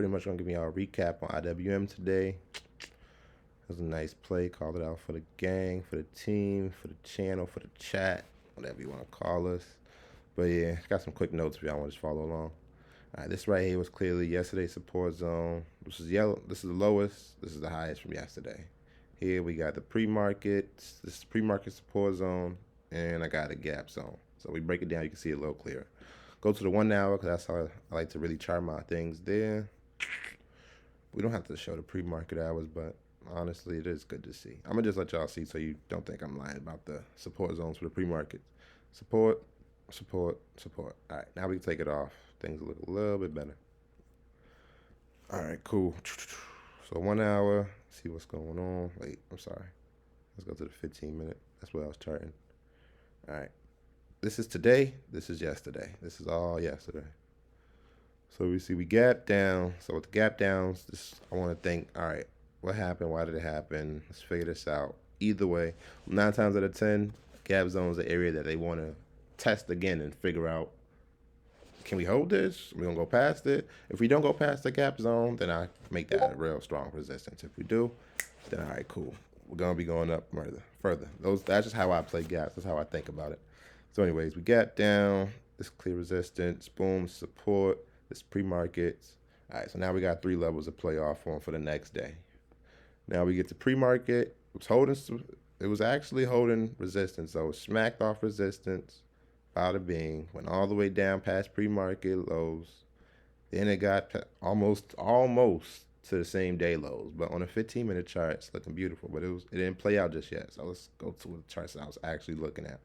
pretty much going to give y'all a recap on IWM today. It was a nice play. Called it out for the gang, for the team, for the channel, for the chat, whatever you want to call us. But yeah, got some quick notes if y'all want to just follow along. All right, this right here was clearly yesterday's support zone. This is yellow. This is the lowest. This is the highest from yesterday. Here we got the pre-market. This is pre-market support zone, and I got a gap zone. So we break it down. You can see it a little clearer. Go to the 1 hour because that's how I like to really chart my things there. We don't have to show the pre-market hours, but honestly, it is good to see. I'm gonna just let y'all see so you don't think I'm lying about the support zones for the pre-market. Support, support, support. All right, now we can take it off. Things look a little bit better. All right, cool. So 1 hour, see what's going on. Wait, I'm sorry. Let's go to the 15-minute. That's what I was charting. All right. This is today. This is yesterday. This is all yesterday. So we see we gap down. So with the gap downs, I want to think, all right, what happened? Why did it happen? Let's figure this out. Either way, 9 times out of 10, gap zone is the area that they want to test again and figure out, can we hold this? We're going to go past it. If we don't go past the gap zone, then I make that a real strong resistance. If we do, then all right, cool. We're going to be going up further. That's just how I play gaps. That's how I think about it. So anyways, we gap down. This clear resistance. Boom, support. This pre-markets. All right, so now we got 3 levels to play off on for the next day. Now we get to pre-market. It was actually holding resistance. So it smacked off resistance. Bada bing, went all the way down past pre-market lows. Then it got almost to the same day lows. But on a 15-minute chart, it's looking beautiful. But it didn't play out just yet. So let's go to the charts that I was actually looking at.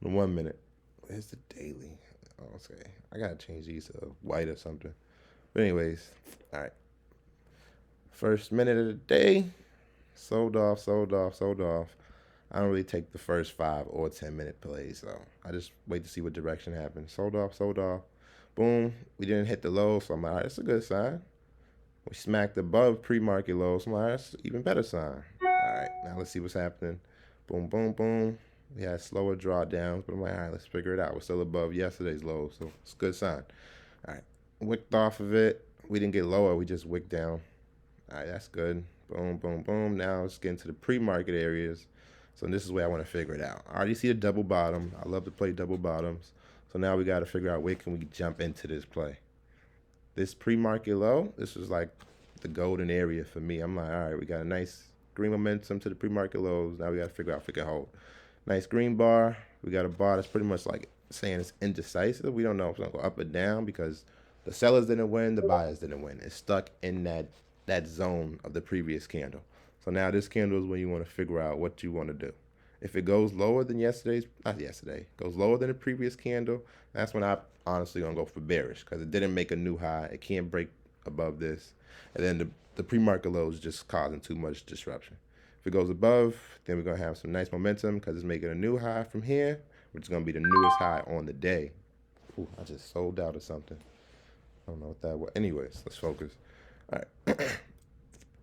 The 1 minute. Where's the daily? Oh, okay. I gotta change these to white or something. But anyways, all right. First minute of the day, sold off, sold off, sold off. I don't really take the first 5 or 10-minute plays, so I just wait to see what direction happens. Sold off, sold off. Boom. We didn't hit the low, so I'm like, all right, that's a good sign. We smacked above pre-market low, so I'm like, all right, that's an even better sign. All right, now let's see what's happening. Boom, boom, boom. We had slower drawdowns, but I'm like, all right, let's figure it out. We're still above yesterday's low, so it's a good sign. All right, wicked off of it. We didn't get lower, we just wicked down. All right, that's good. Boom, boom, boom. Now let's get into the pre-market areas. So this is where I want to figure it out. I already see a double bottom. I love to play double bottoms. So now we got to figure out where can we jump into this play. This pre-market low, this is like the golden area for me. I'm like, all right, we got a nice green momentum to the pre-market lows. Now we got to figure out if we can hold. Nice green bar. We got a bar that's pretty much like saying it's indecisive. We don't know if it's going to go up or down because the sellers didn't win, the buyers didn't win. It's stuck in that zone of the previous candle. So now this candle is when you want to figure out what you want to do. If it goes lower than goes lower than the previous candle, that's when I honestly going to go for bearish because it didn't make a new high. It can't break above this. And then the pre-market low is just causing too much disruption. If it goes above, then we're going to have some nice momentum because it's making a new high from here, which is going to be the newest high on the day. Ooh, I just sold out or something. I don't know what that was. Anyways, let's focus. All right.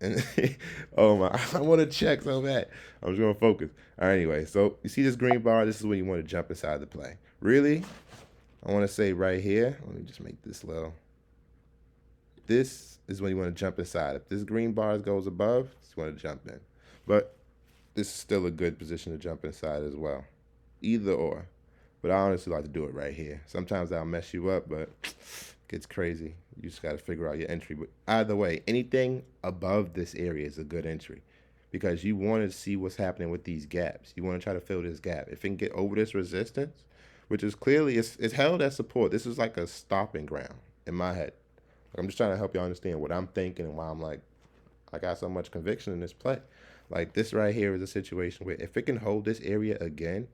And oh my, I want to check so bad. I'm just going to focus. All right, anyway, so you see this green bar? This is when you want to jump inside the play. Really? I want to say right here. Let me just make this low. This is when you want to jump inside. If this green bar goes above, you want to jump in. But this is still a good position to jump inside as well. Either or. But I honestly like to do it right here. Sometimes that'll mess you up, but it gets crazy. You just got to figure out your entry. But either way, anything above this area is a good entry because you want to see what's happening with these gaps. You want to try to fill this gap. If it can get over this resistance, which is clearly, it's held as support. This is like a stopping ground in my head. I'm just trying to help you understand what I'm thinking and why I'm like, I got so much conviction in this play. Like this right here is a situation where if it can hold this area again,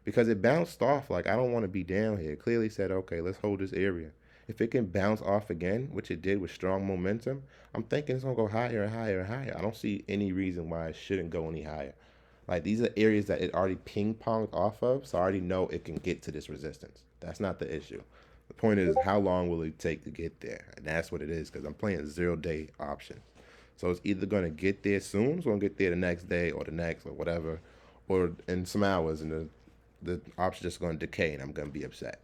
because it bounced off, like I don't want to be down here. It clearly said, okay, let's hold this area. If it can bounce off again, which it did with strong momentum, I'm thinking it's going to go higher and higher and higher. I don't see any reason why it shouldn't go any higher. Like these are areas that it already ping-ponged off of, so I already know it can get to this resistance. That's not the issue. The point is, how long will it take to get there? And that's what it is, because I'm playing 0-day options. So it's either going to get there soon, it's going to get there the next day or the next or whatever, or in some hours, and the option just going to decay, and I'm going to be upset.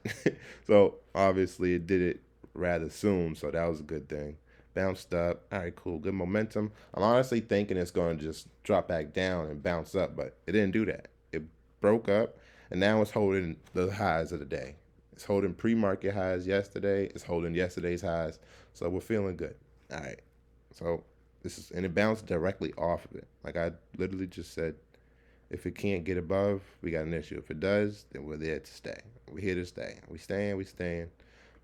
So obviously it did it rather soon, so that was a good thing. Bounced up. All right, cool. Good momentum. I'm honestly thinking it's going to just drop back down and bounce up, but it didn't do that. It broke up, and now it's holding the highs of the day. It's holding pre-market highs yesterday. It's holding yesterday's highs, so we're feeling good. All right. So this is, and it bounced directly off of it. Like I literally just said, if it can't get above, we got an issue. If it does, then we're there to stay. We're here to stay. We staying. We staying.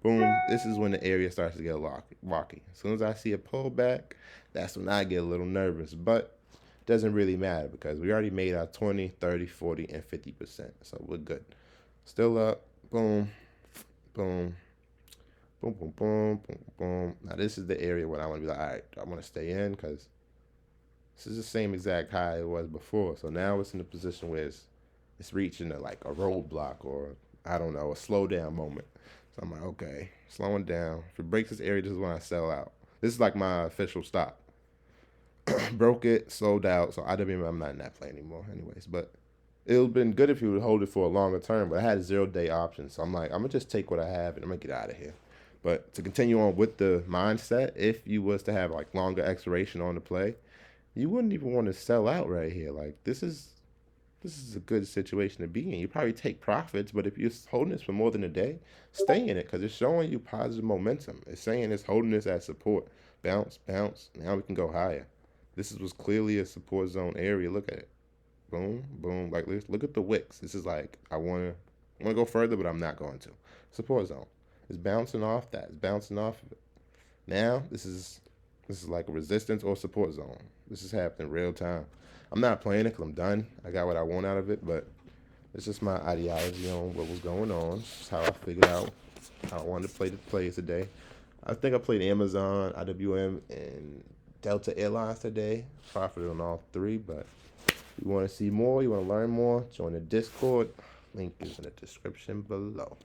Boom. This is when the area starts to get rocky. As soon as I see a pullback, that's when I get a little nervous. But it doesn't really matter because we already made our 20, 30, 40, and 50%. So we're good. Still up. Boom. Boom. Boom, boom, boom, boom, boom. Now this is the area where I want to be like, all right, I want to stay in because this is the same exact high it was before. So now it's in a position where it's reaching like a roadblock or I don't know, a slow down moment. So I'm like, okay, slowing down. If it breaks this area, this is when I sell out. This is like my official stop. Broke it, slowed out. So IWM, I'm not in that play anymore, anyways. But it would have been good if you would hold it for a longer term. But I had a 0-day option, so I'm like, I'm gonna just take what I have and I'm gonna get out of here. But to continue on with the mindset, if you was to have like longer expiration on the play, you wouldn't even want to sell out right here. Like this is a good situation to be in. You probably take profits, but if you're holding this for more than a day, stay in it because it's showing you positive momentum. It's saying it's holding this as support. Bounce, bounce. Now we can go higher. This was clearly a support zone area. Look at it. Boom, boom. Like look at the wicks. This is like I wanna go further, but I'm not going to. Support zone. It's bouncing off that. It's bouncing off of it. Now this is like a resistance or support zone. This is happening real time. I'm not playing it because I'm done. I got what I want out of it, but it's just my ideology on what was going on. It's how I figured out how I wanted to play the plays today. I think I played Amazon, IWM, and Delta Airlines today. Profited on all three, but if you want to see more, you want to learn more, join the Discord. Link is in the description below.